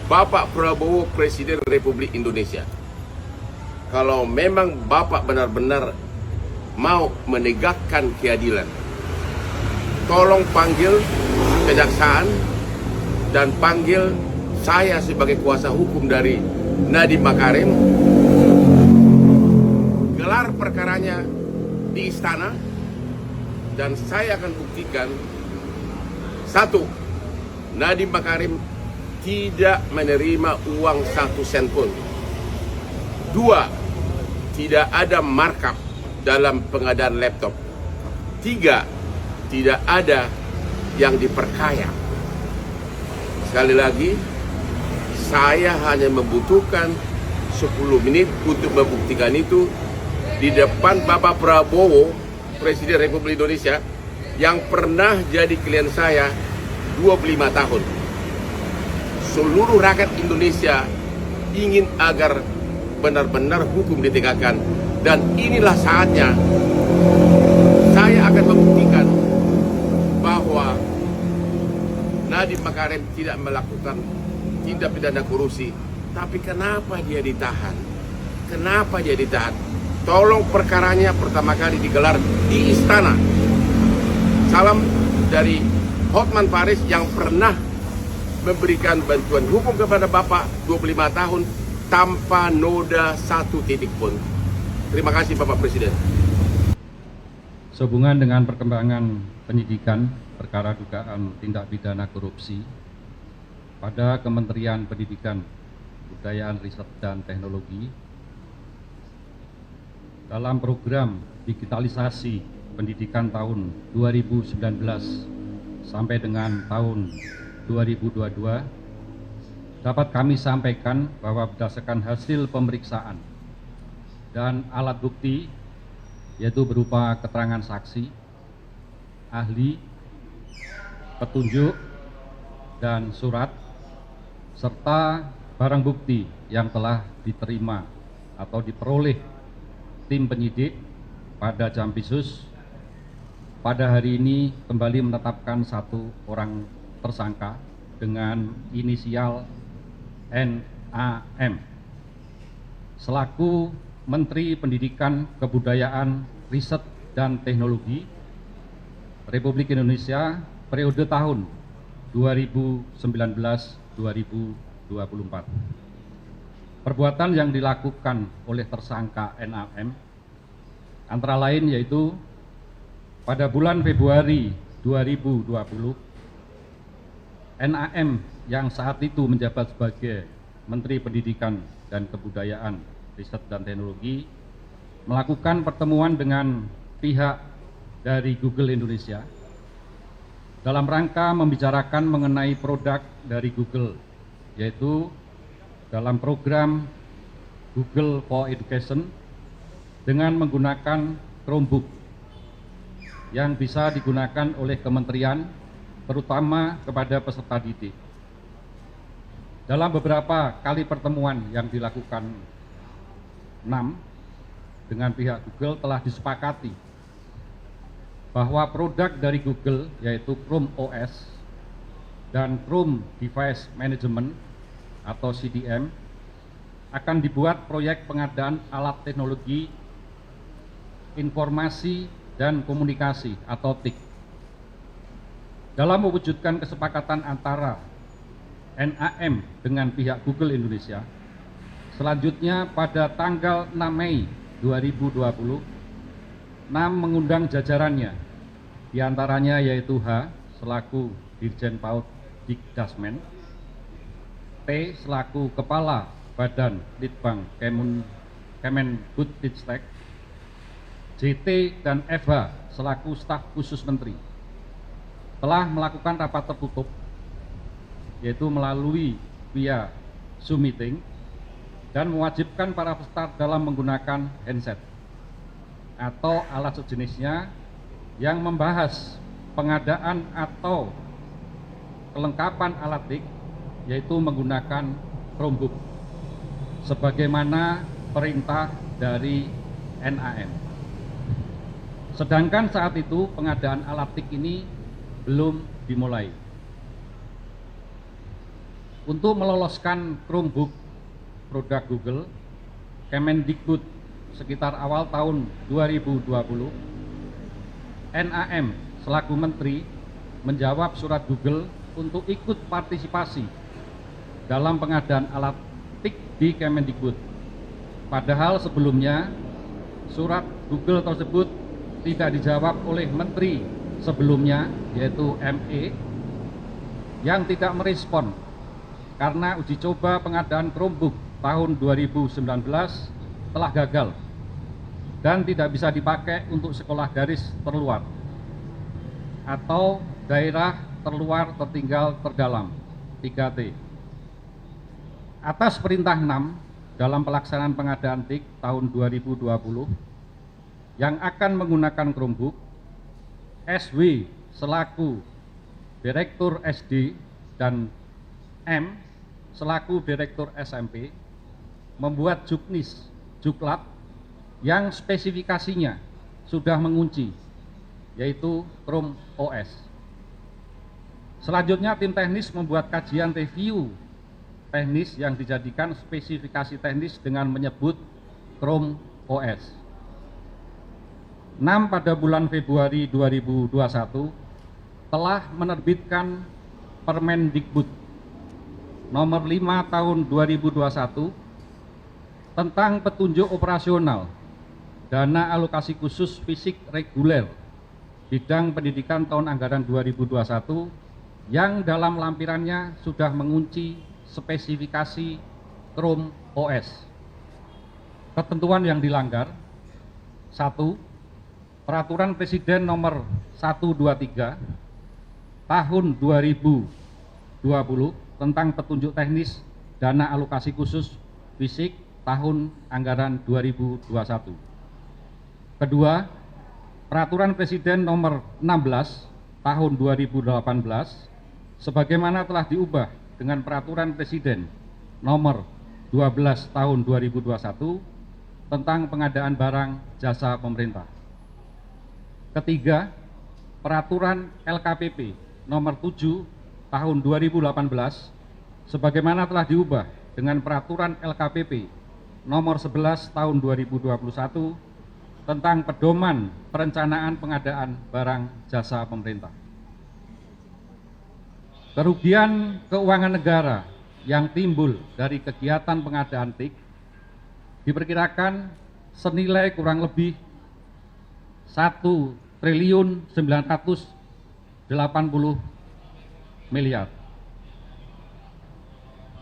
Bapak Prabowo Presiden Republik Indonesia. Kalau memang Bapak benar-benar mau menegakkan keadilan, tolong panggil kejaksaan dan panggil saya sebagai kuasa hukum dari Nadiem Makarim. Gelar perkaranya di istana dan saya akan buktikan, satu, Nadiem Makarim tidak menerima uang 1 sen pun. Dua, tidak ada markup dalam pengadaan laptop. Tiga, tidak ada yang diperkaya. Sekali lagi, saya hanya membutuhkan 10 menit untuk membuktikan itu di depan Bapak Prabowo, Presiden Republik Indonesia, yang pernah jadi klien saya 25 tahun. Seluruh rakyat Indonesia ingin agar benar-benar hukum ditegakkan, dan inilah saatnya saya akan membuktikan bahwa Nadiem Makarim tidak melakukan tindak pidana korupsi. Tapi kenapa dia ditahan? Kenapa dia ditahan? Tolong perkaranya pertama kali digelar di istana. Salam dari Hotman Paris yang pernah memberikan bantuan hukum kepada Bapak 25 tahun tanpa noda 1 titik pun. Terima kasih Bapak Presiden. Sehubungan dengan perkembangan penyidikan perkara dugaan tindak pidana korupsi pada Kementerian Pendidikan, Kebudayaan, Riset, dan Teknologi dalam program digitalisasi pendidikan tahun 2019 sampai dengan tahun 2022, dapat kami sampaikan bahwa berdasarkan hasil pemeriksaan dan alat bukti, yaitu berupa keterangan saksi, ahli, petunjuk, dan surat, serta barang bukti yang telah diterima atau diperoleh tim penyidik pada Jampisus, pada hari ini kembali menetapkan 1 orang tersangka dengan inisial NAM selaku Menteri Pendidikan, Kebudayaan, Riset, dan Teknologi Republik Indonesia periode tahun 2019-2024. Perbuatan yang dilakukan oleh tersangka NAM antara lain yaitu pada bulan Februari 2020, NAM yang saat itu menjabat sebagai Menteri Pendidikan dan Kebudayaan, Riset, dan Teknologi melakukan pertemuan dengan pihak dari Google Indonesia dalam rangka membicarakan mengenai produk dari Google, yaitu dalam program Google for Education dengan menggunakan Chromebook yang bisa digunakan oleh kementerian, terutama kepada peserta didik. Dalam beberapa kali pertemuan yang dilakukan NAM dengan pihak Google telah disepakati bahwa produk dari Google yaitu Chrome OS dan Chrome Device Management atau CDM akan dibuat proyek pengadaan alat teknologi informasi dan komunikasi atau TIK. Dalam mewujudkan kesepakatan antara NAM dengan pihak Google Indonesia, selanjutnya pada tanggal 6 Mei 2020, NAM mengundang jajarannya, diantaranya yaitu H selaku Dirjen PAUD Dikdasmen, T selaku Kepala Badan Litbang Kemendikbudristek, JT dan FH selaku staf khusus menteri telah melakukan rapat tertutup, yaitu melalui via Zoom meeting, dan mewajibkan para peserta dalam menggunakan handset atau alat sejenisnya yang membahas pengadaan atau kelengkapan alat TIK, yaitu menggunakan Chromebook sebagaimana perintah dari NAM. Sedangkan saat itu pengadaan alat TIK ini belum dimulai. untuk meloloskan Chromebook produk Google, Kemendikbud sekitar awal tahun 2020, NAM selaku Menteri menjawab surat Google untuk ikut partisipasi dalam pengadaan alat TIK di Kemendikbud. Padahal sebelumnya surat Google tersebut tidak dijawab oleh Menteri sebelumnya, yaitu ME, yang tidak merespon karena uji coba pengadaan Chromebook tahun 2019 telah gagal dan tidak bisa dipakai untuk sekolah garis terluar atau daerah terluar tertinggal terdalam 3T. Atas perintah 6 dalam pelaksanaan pengadaan TIK tahun 2020 yang akan menggunakan Chromebook, SW selaku Direktur SD dan M selaku Direktur SMP membuat juknis, juklat yang spesifikasinya sudah mengunci, yaitu Chrome OS. Selanjutnya tim teknis membuat kajian review teknis yang dijadikan spesifikasi teknis dengan menyebut Chrome OS. 6 pada bulan Februari 2021 telah menerbitkan Permendikbud nomor 5 tahun 2021 tentang petunjuk operasional dana alokasi khusus fisik reguler bidang pendidikan tahun anggaran 2021 yang dalam lampirannya sudah mengunci spesifikasi Chrome OS. Ketentuan yang dilanggar: 1. Peraturan Presiden nomor 123 tahun 2020 tentang petunjuk teknis dana alokasi khusus fisik tahun anggaran 2021. Kedua, Peraturan Presiden nomor 16 tahun 2018 sebagaimana telah diubah dengan Peraturan Presiden nomor 12 tahun 2021 tentang pengadaan barang jasa pemerintah. Ketiga, Peraturan LKPP nomor 7 tahun 2018 sebagaimana telah diubah dengan Peraturan LKPP nomor 11 tahun 2021 tentang pedoman perencanaan pengadaan barang jasa pemerintah. Kerugian keuangan negara yang timbul dari kegiatan pengadaan TIK diperkirakan senilai kurang lebih 1.980 miliar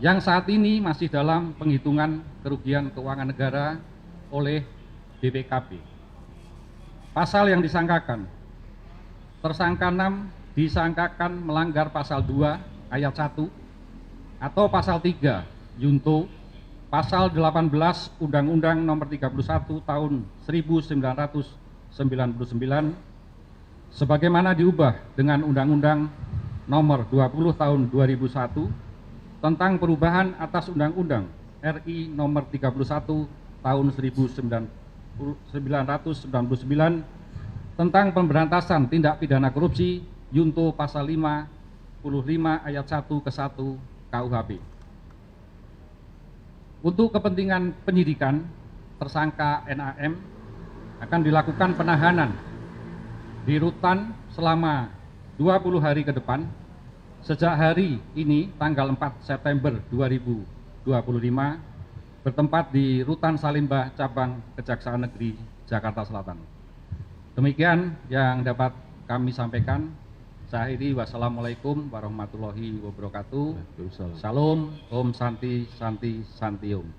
yang saat ini masih dalam penghitungan kerugian keuangan negara oleh BPKP. Pasal yang disangkakan: tersangka 6 disangkakan melanggar pasal 2 ayat 1 atau pasal 3 Yunto pasal 18 Undang-Undang nomor 31 tahun 1999 sebagaimana diubah dengan Undang-Undang nomor 20 tahun 2001 tentang perubahan atas Undang-Undang RI nomor 31 tahun 1999 tentang pemberantasan tindak pidana korupsi Yunto pasal 55 ayat 1 ke 1 KUHP. Untuk kepentingan penyidikan, tersangka NAM akan dilakukan penahanan di rutan selama 20 hari ke depan sejak hari ini tanggal 4 September 2025 bertempat di Rutan Salimba Cabang Kejaksaan Negeri Jakarta Selatan. Demikian yang dapat kami sampaikan. Saya akhiri, wassalamualaikum warahmatullahi wabarakatuh. Salam, Om Santi Santi Santium.